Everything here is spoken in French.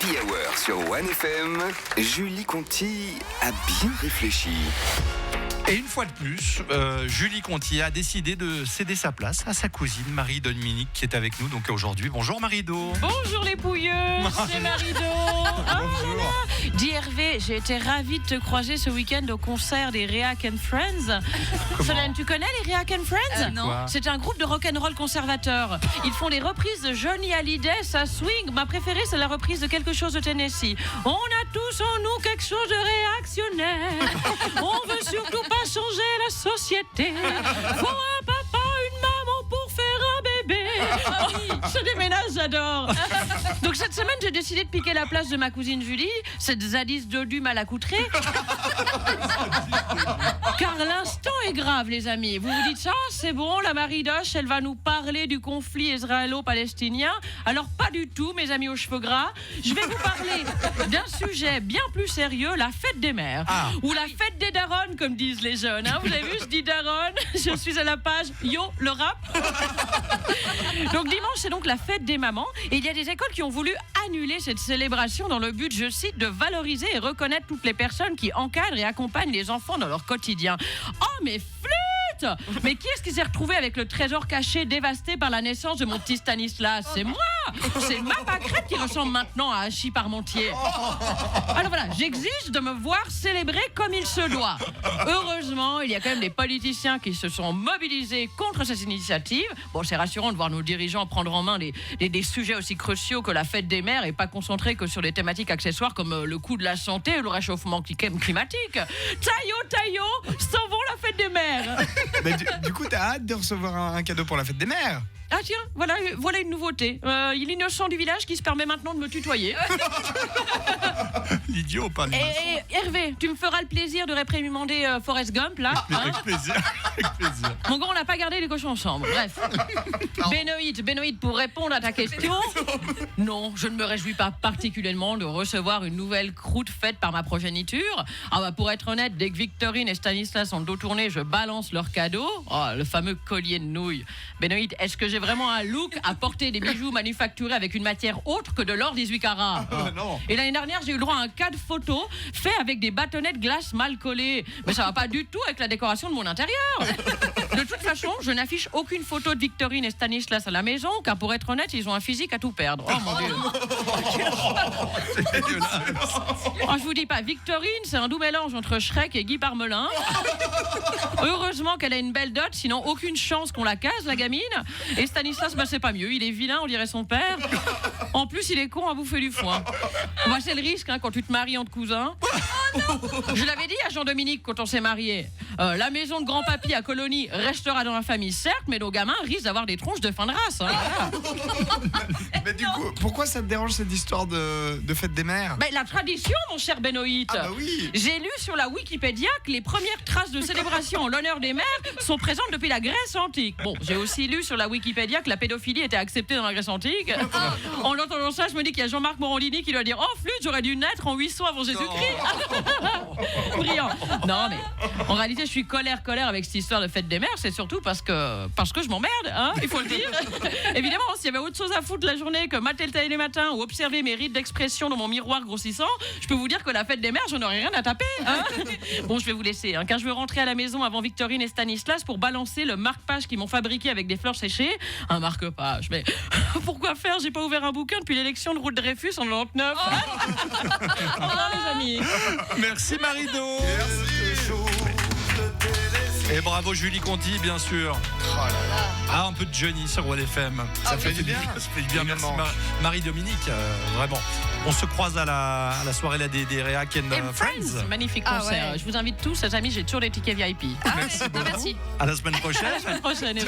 Happy Hour sur 1FM, Julie Conti a bien réfléchi. Et une fois de plus, Julie Conti a décidé de céder sa place à sa cousine Marie-Dominique qui est avec nous donc aujourd'hui. Bonjour Marie-Do. Bonjour les pouilleux, c'est Marie-Do. Bonjour. Dis Hervé, j'ai été ravie de te croiser ce week-end au concert des Reac and Friends. Solène, tu connais les Reac and Friends? Non. Quoi? C'est un groupe de rock'n'roll conservateur. Ils font des reprises de Johnny Hallyday, ça swing. Ma préférée, c'est la reprise de quelque chose de Tennessee. On a tous en nous quelque chose de réactionnaire. On veut surtout pas changer la société. Faut un papa, une maman pour faire un bébé. Ce déménage, j'adore. Donc cette semaine, j'ai décidé de piquer la place de ma cousine Julie, cette zadiste dodue mal accoutrée. Car l'instant est grave, les amis. Vous vous dites ça, c'est bon, la Marie-Doche, elle va nous parler du conflit israélo-palestinien. Alors pas du tout, mes amis aux cheveux gras. Je vais vous parler d'un sujet bien plus sérieux, la fête des mères. Ou la fête des darons, comme disent les jeunes. Hein, vous avez vu, je dis daron, je suis à la page Yo, le rap. Donc dimanche, c'est donc la fête des mamans. Et il y a des écoles qui ont voulu annuler cette célébration dans le but, je cite, de valoriser et reconnaître toutes les personnes qui encadrent et accompagnent les enfants dans leur quotidien. Oh, mais flûte! Mais qui est-ce qui s'est retrouvé avec le trésor caché dévasté par la naissance de mon petit Stanislas? C'est moi! C'est ma pâquerette qui ressemble maintenant à Achille Parmentier. Alors voilà, j'exige de me voir célébrer comme il se doit. Heureusement, il y a quand même des politiciens qui se sont mobilisés contre cette initiative. Bon, c'est rassurant de voir nos dirigeants prendre en main des sujets aussi cruciaux que la fête des mères et pas concentrer que sur des thématiques accessoires comme le coût de la santé et le réchauffement climatique. Taillot, s'en vont la fête des mères. Mais du coup, t'as hâte de recevoir un cadeau pour la fête des mères? Ah tiens, voilà une nouveauté. Il est l'innocent du village qui se permet maintenant de me tutoyer. L'idiot, pas le Et Hervé, tu me feras le plaisir de réprimander Forrest Gump, là. Avec plaisir. Avec plaisir. Mon gars, on n'a pas gardé les cochons ensemble. Bref. Benoît, pour répondre à ta question, non, je ne me réjouis pas particulièrement de recevoir une nouvelle croûte faite par ma progéniture. Pour être honnête, dès que Victorine et Stanislas ont le dos tourné, je balance leur cadeau. Le fameux collier de nouilles. Benoît, est-ce que j'ai vraiment un look à porter des bijoux manufacturés avec une matière autre que de l'or 18 carats? Non. Et l'année dernière, j'ai eu le droit à un cadre photo fait avec des bâtonnets de glace mal collés. Mais ça va pas du tout avec la décoration de mon intérieur. De toute façon, je n'affiche aucune photo de Victorine et Stanislas à la maison, car pour être honnête, ils ont un physique à tout perdre. Oh mon Dieu. Je vous dis pas, Victorine, c'est un doux mélange entre Shrek et Guy Parmelin. Heureusement qu'elle a une belle dot, sinon aucune chance qu'on la case, la gamine. Et Stanislas, c'est pas mieux. Il est vilain, on dirait son père. En plus, il est con à bouffer du foin. C'est le risque quand tu te maries entre cousins. Je l'avais dit à Jean-Dominique quand on s'est mariés. La maison de grand-papy à Colonie restera dans la famille, certes, mais nos gamins risquent d'avoir des tronches de fin de race. Voilà. Mais du coup, pourquoi ça te dérange cette histoire de fête des mères? La tradition, mon cher Benoît. Ah bah oui. J'ai lu sur la Wikipédia que les premières traces de célébration en l'honneur des mères sont présentes depuis la Grèce antique. Bon, j'ai aussi lu sur la Wikipédia que la pédophilie était acceptée dans la Grèce antique. En entendant ça, je me dis qu'il y a Jean-Marc Morandini qui doit dire « Oh flûte, j'aurais dû naître en 800 avant Jésus-Christ !» Brillant. Non, mais en réalité, je suis colère avec cette histoire de fête des mères. C'est surtout parce que je m'emmerde, hein, il faut le dire. Évidemment, s'il y avait autre chose à foutre la journée que mater le télé les matins ou observer mes rides d'expression dans mon miroir grossissant, je peux vous dire que la fête des mères, j'en aurais rien à taper. Hein. Bon, je vais vous laisser, car je veux rentrer à la maison avant Victorine et Stanislas pour balancer le marque-page qu'ils m'ont fabriqué avec des fleurs séchées. Un marque-page, mais pourquoi faire? J'ai pas ouvert un bouquin depuis l'élection de Ruth Dreyfus en 99. Au revoir, les amis. Merci Marie-Do. Et bravo Julie Conti, bien sûr. Un peu de Johnny sur 1FM. Ça fait du bien. Ça fait du bien. Merci Marie-Dominique. Vraiment. On se croise à la soirée là, des Reac and Friends. Magnifique concert. Ouais. Je vous invite tous, les amis, j'ai toujours des tickets VIP. Merci beaucoup. Merci. À la semaine prochaine. À la semaine prochaine.